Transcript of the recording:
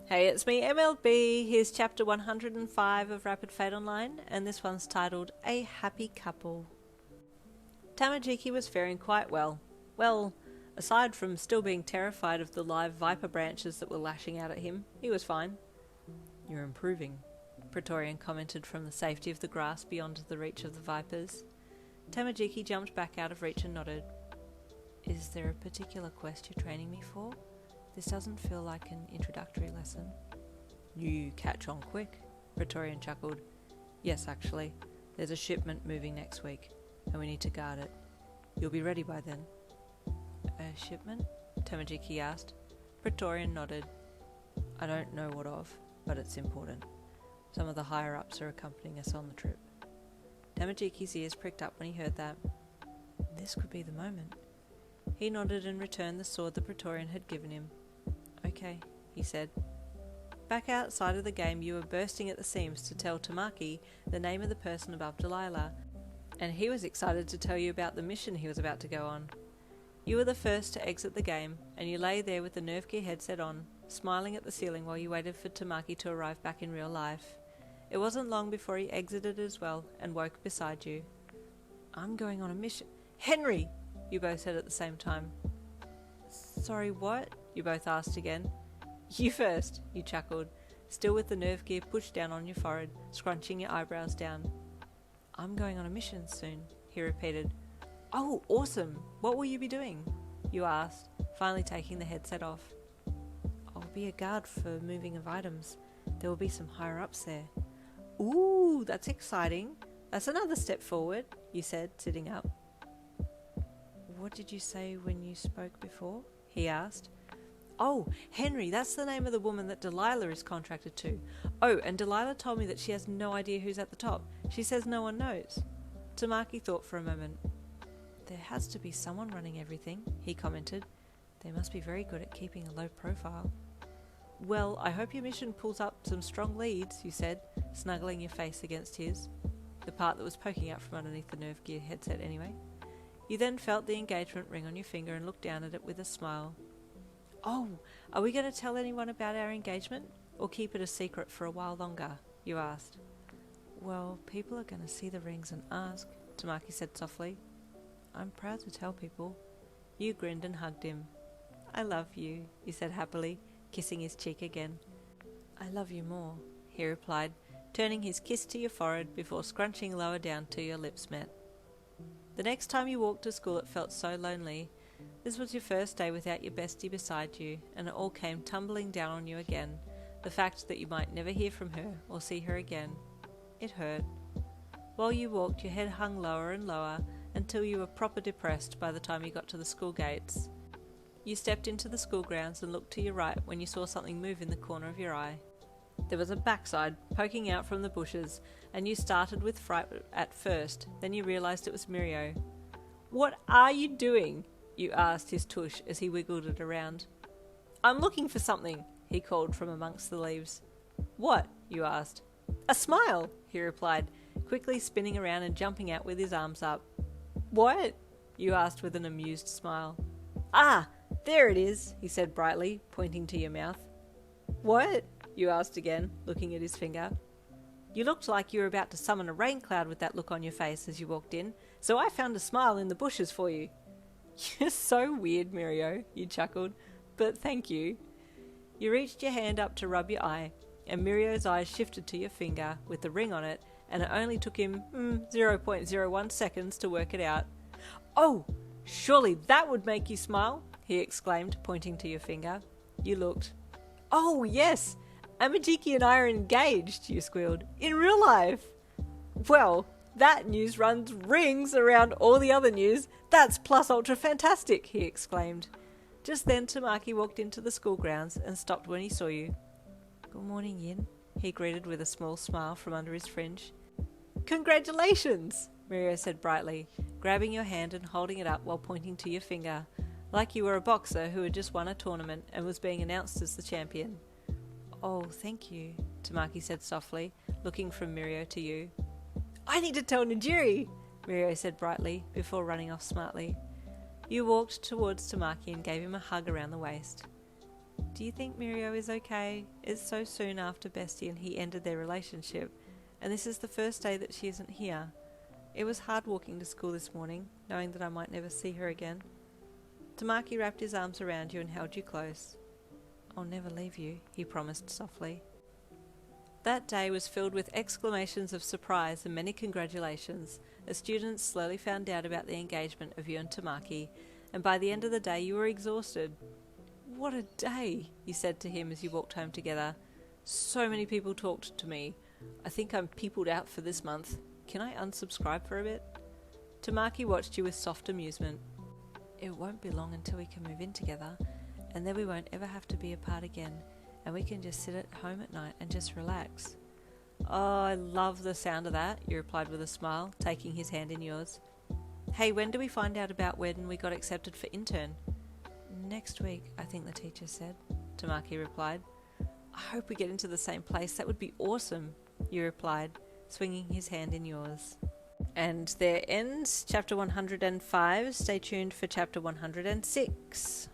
Hey, it's me, MLB. Here's chapter 105 of Rapid Fate Online, and this one's titled A Happy Couple. Tamajiki was faring quite well. Well, aside from still being terrified of the live viper branches that were lashing out at him, he was fine. You're improving, Praetorian commented from the safety of the grass beyond the reach of the vipers. Tamajiki jumped back out of reach and nodded. Is there a particular quest you're training me for? This doesn't feel like an introductory lesson. You catch on quick, Praetorian chuckled. Yes, actually. There's a shipment moving next week, and we need to guard it. You'll be ready by then. A shipment? Tamajiki asked. Praetorian nodded. I don't know what of, but it's important. Some of the higher-ups are accompanying us on the trip. Tamajiki's ears pricked up when he heard that. This could be the moment. He nodded and returned the sword the Praetorian had given him. Okay, he said. Back outside of the game, you were bursting at the seams to tell Tamaki the name of the person above Delilah, and he was excited to tell you about the mission he was about to go on. You were the first to exit the game, and you lay there with the nerve gear headset on, smiling at the ceiling while you waited for Tamaki to arrive back in real life. It wasn't long before he exited as well and woke beside you. I'm going on a mission. Henry! You both said at the same time. Sorry, what? You both asked again. You first, you chuckled, still with the nerve gear pushed down on your forehead, scrunching your eyebrows down. I'm going on a mission soon, he repeated. Oh, awesome! What will you be doing? You asked, finally taking the headset off. I'll be a guard for moving of items. There will be some higher-ups there. Ooh, that's exciting. That's another step forward, you said, sitting up. What did you say when you spoke before? He asked. Oh, Henry, that's the name of the woman that Delilah is contracted to. Oh, and Delilah told me that she has no idea who's at the top. She says no one knows. Tamaki thought for a moment. There has to be someone running everything, he commented. They must be very good at keeping a low profile. Well, I hope your mission pulls up some strong leads, you said, snuggling your face against his. The part that was poking out from underneath the nerve gear headset anyway. You then felt the engagement ring on your finger and looked down at it with a smile. Oh, are we going to tell anyone about our engagement, or keep it a secret for a while longer? You asked. Well, people are going to see the rings and ask, Tamaki said softly. I'm proud to tell people. You grinned and hugged him. I love you, you said happily, kissing his cheek again. I love you more, he replied, turning his kiss to your forehead before scrunching lower down till your lips met. The next time you walked to school it felt so lonely. This was your first day without your bestie beside you, and it all came tumbling down on you again, the fact that you might never hear from her or see her again. It hurt. While you walked, your head hung lower and lower until you were proper depressed by the time you got to the school gates. You stepped into the school grounds and looked to your right when you saw something move in the corner of your eye. There was a backside poking out from the bushes, and you started with fright at first, then you realised it was Mirio. What are you doing? You asked his tush as he wiggled it around. I'm looking for something, he called from amongst the leaves. What? You asked. A smile, he replied, quickly spinning around and jumping out with his arms up. What? You asked with an amused smile. Ah, there it is, he said brightly, pointing to your mouth. What? You asked again, looking at his finger. You looked like you were about to summon a rain cloud with that look on your face as you walked in, so I found a smile in the bushes for you. You're so weird, Mirio, you chuckled, but thank you. You reached your hand up to rub your eye, and Mirio's eyes shifted to your finger with the ring on it, and it only took him 0.01 seconds to work it out. Oh, surely that would make you smile, he exclaimed, pointing to your finger. You looked. Oh, yes! Amajiki and I are engaged, you squealed. In real life! Well, that news runs rings around all the other news. That's plus ultra fantastic, he exclaimed. Just then Tamaki walked into the school grounds and stopped when he saw you. Good morning, Yin, he greeted with a small smile from under his fringe. Congratulations, Mirio said brightly, grabbing your hand and holding it up while pointing to your finger, like you were a boxer who had just won a tournament and was being announced as the champion. Oh, thank you, Tamaki said softly, looking from Mirio to you. I need to tell Najiri, Mirio said brightly, before running off smartly. You walked towards Tamaki and gave him a hug around the waist. Do you think Mirio is okay? It's so soon after Bestie and he ended their relationship, and this is the first day that she isn't here. It was hard walking to school this morning, knowing that I might never see her again. Tamaki wrapped his arms around you and held you close. I'll never leave you, he promised softly. That day was filled with exclamations of surprise and many congratulations as students slowly found out about the engagement of you and Tamaki, and by the end of the day you were exhausted. What a day, you said to him as you walked home together. So many people talked to me. I think I'm peopled out for this month. Can I unsubscribe for a bit? Tamaki watched you with soft amusement. It won't be long until we can move in together, and then we won't ever have to be apart again, and we can just sit at home at night and just relax. Oh, I love the sound of that, you replied with a smile, taking his hand in yours. Hey, when do we find out about when we got accepted for intern? Next week, I think the teacher said, Tamaki replied. I hope we get into the same place. That would be awesome, you replied, swinging his hand in yours. And there ends chapter 105. Stay tuned for chapter 106.